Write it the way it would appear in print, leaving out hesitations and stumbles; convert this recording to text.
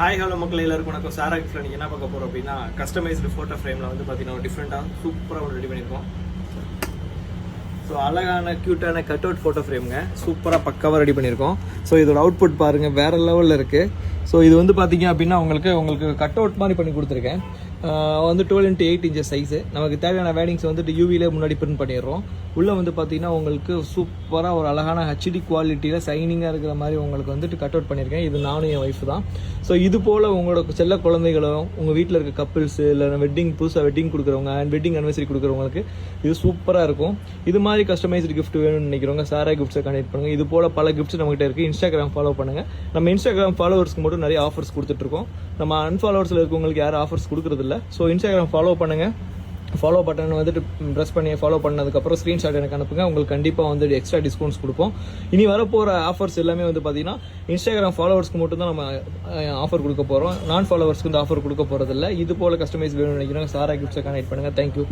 Hi hello மக்கள் எல்லாருக்கும் வணக்கம். சாரா கிஃப்ட்ல நீங்கள் என்ன பார்க்க போகிறோம் அப்படின்னா கஸ்டமைஸ்டு ஃபோட்டோ ஃப்ரேமில் வந்து பார்த்தீங்கன்னா டிஃப்ரெண்ட்டாக சூப்பராக ஒன்று ரெடி பண்ணியிருக்கோம். ஸோ அழகான க்யூட்டான கட் அவுட் ஃபோட்டோ ஃப்ரேமுங்க, சூப்பராக பக்காவாக ரெடி பண்ணியிருக்கோம். ஸோ இதோட அவுட்புட் பாருங்கள், வேறு லெவலில் இருக்குது. ஸோ இது வந்து பார்த்தீங்க அப்படின்னா உங்களுக்கு கட் அவுட் மாதிரி பண்ணி கொடுத்துருக்கேன். வந்து 12x8 இன்ச்சஸ் சைஸு. நமக்கு தேவையான வேடிங்ஸ் வந்துட்டு யூவிலே முன்னாடி பிரிண்ட் பண்ணிடுறோம். உள்ளே வந்து பார்த்தீங்கன்னா உங்களுக்கு சூப்பராக ஒரு அழகான ஹெச்டி குவாலிட்டியில் சைனிங்காக இருக்கிற மாதிரி உங்களுக்கு வந்துட்டு கட் அவுட் பண்ணியிருக்கேன். இது நானும் என் ஒய்ஃப் தான். ஸோ இது போல் உங்களோட செல்ல குழந்தைகளும் உங்கள் வீட்டில் இருக்க கப்பிள்ஸு இல்லை புதுசாக வெட்டிங் கொடுக்குறவங்க வெட்டிங் அனிவர்சரி கொடுக்குறவங்களுக்கு இது சூப்பராக இருக்கும். இது மாதிரி கஸ்டமைஸ்டு கிஃப்ட் வேணும்னு நினைக்கிறவங்க சாரா கிஃப்ட்ஸை கனெக்ட் பண்ணுங்கள். இது போல் பல கிஃப்ட்ஸ் நம்மகிட்ட இருக்குது. இன்ஸ்டாகிராம் ஃபாலோ பண்ணுங்கள். நம்ம இன்ஸ்டாகிராம் ஃபாலோவர்ஸ்க்கு மட்டும் நிறைய ஆஃபர்ஸ் கொடுத்துட்ருக்கோம். நம்ம அன்ஃபாலோவர்ஸில் இருக்கவங்களுக்கு யாரும் ஆஃபர்ஸ் கொடுக்குறதில்ல. ஸோ இன்ஸ்டாகிராம் ஃபாலோ பண்ணுங்கள். ஃபாலோ பட்டன் வந்துட்டு ப்ரெஸ் பண்ணி ஃபாலோ பண்ணதுக்கப்புறம் ஸ்க்ரீன்ஷாட் எனக்கு அனுப்புங்க. உங்களுக்கு கண்டிப்பாக வந்து எக்ஸ்ட்ரா டிஸ்கவுண்ட்ஸ் கொடுப்போம். இனி வரப்போகிற ஆஃபர்ஸ் எல்லாமே வந்து பார்த்தீங்கன்னா இன்ஸ்டாகிராம் ஃபாலோவர்ஸ்க்கு மட்டும் தான் நம்ம ஆஃபர் கொடுக்க போகிறோம். நான் ஃபாலோவர்ஸ்க்கு வந்து ஆஃபர் கொடுக்க போகிறதில்ல. இது போல் கஸ்டமைஸ் வேணும்னு நினைக்கிறேன். சாரா கிஃப்ட்ஸை கனெக்ட் பண்ணுங்கள். தேங்க்யூ.